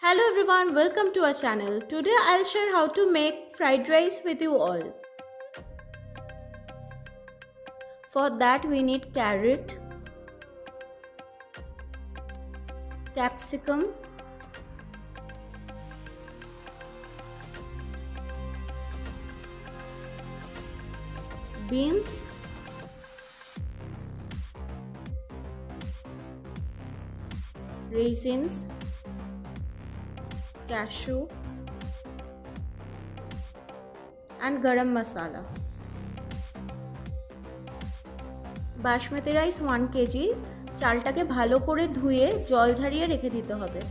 Hello everyone, welcome to our channel. Today I'll share how to make fried rice with you all. For that we need carrot, capsicum, beans, raisins, cashew and garam masala. Basmati rice 1 KG. চালটাকে ভালো করে ধুয়ে জল ঝরিয়ে রেখে দিতে হবে।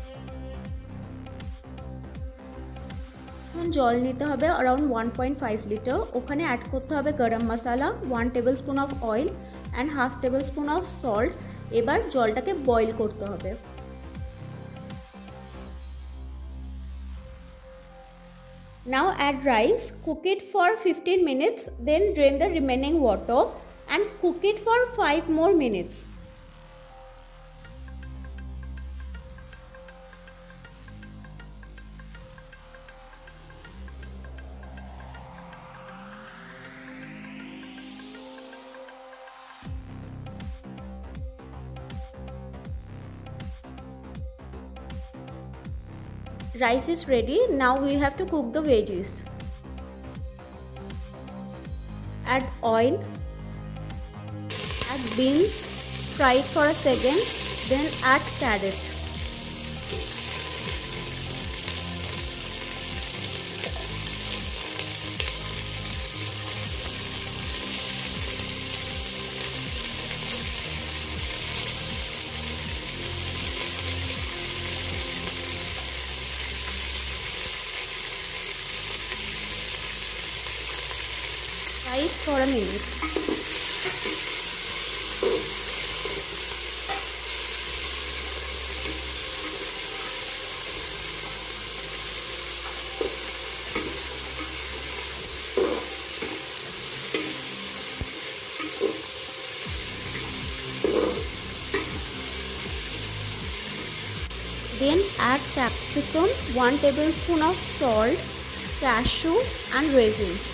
এখন জল নিতে হবে अराउंड 1.5 লিটার। ওখানে অ্যাড করতে হবে গরম মশলা, 1 tablespoon of oil and half tablespoon of salt. এবার জলটাকে বয়েল করতে হবে। Now add rice, cook it for 15 minutes, then drain the remaining water and cook it for 5 more minutes. Rice is ready. Now we have to cook the veggies. Add oil, add beans, fry it for a second, then add carrot. Fry it for a minute. Then add capsicum, 1 tablespoon of salt, cashew and raisins.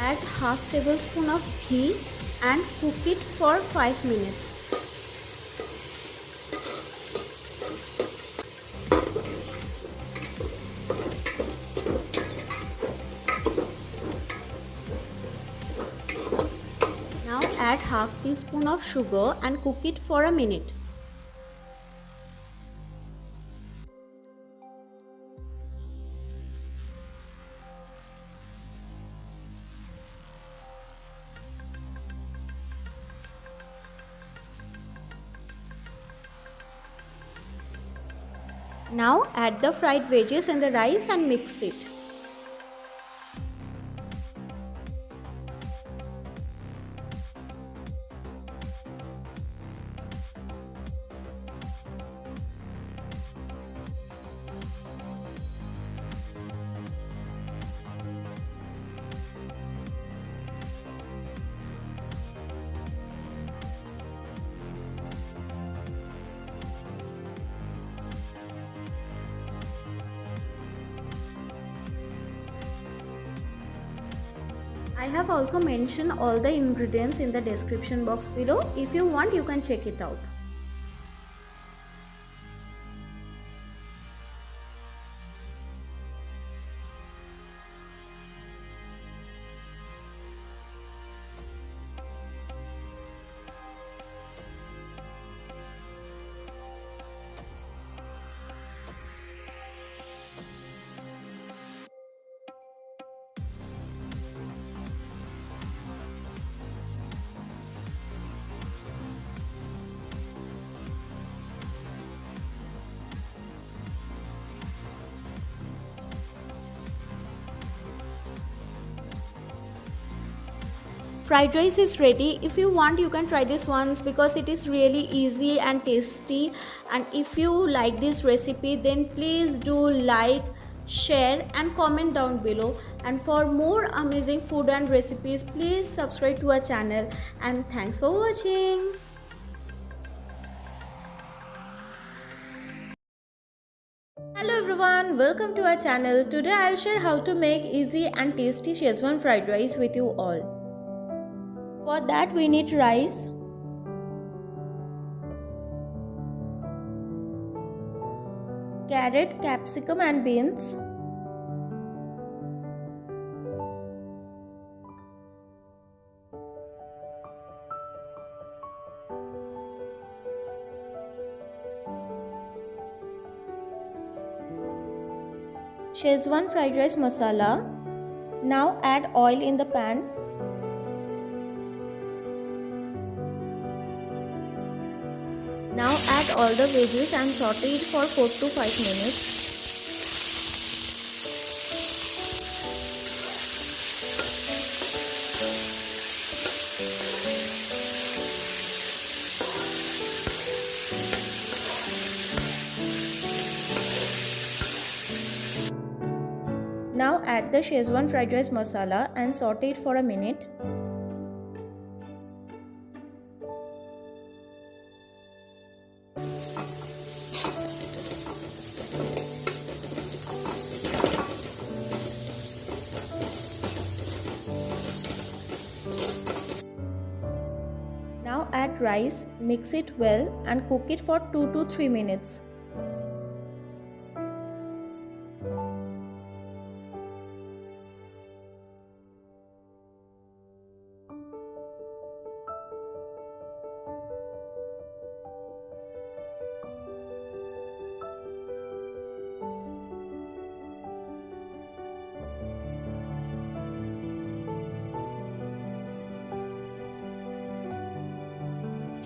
Add half tablespoon of ghee and cook it for 5 minutes. Now add half teaspoon of sugar and cook it for a minute. Now add the fried veggies in the rice and mix it. I have also mentioned all the ingredients in the description box below. If you want, you can check it out. Fried rice is ready. If you want, you can try this once because it is really easy and tasty. And if you like this recipe, then please do like, share and comment down below. And for more amazing food and recipes, please subscribe to our channel. And thanks for watching. Hello everyone, welcome to our channel. Today I'll share how to make easy and tasty Schezwan fried rice with you all. For that we need rice, carrot, capsicum and beans, Schezwan fried rice masala. Now add oil in the pan. Now add all the veggies and saute it for 4 to 5 minutes. Now add the Schezwan fried rice masala and saute it for a minute. Now add rice, mix it well and cook it for 2 to 3 minutes.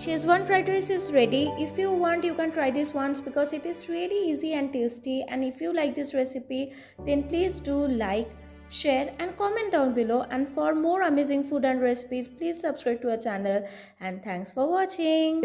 Schezwan fried rice is ready. If you want, you can try this once because it is really easy and tasty. And if you like this recipe, then please do like, share and comment down below. And for more amazing food and recipes, please subscribe to our channel. And thanks for watching.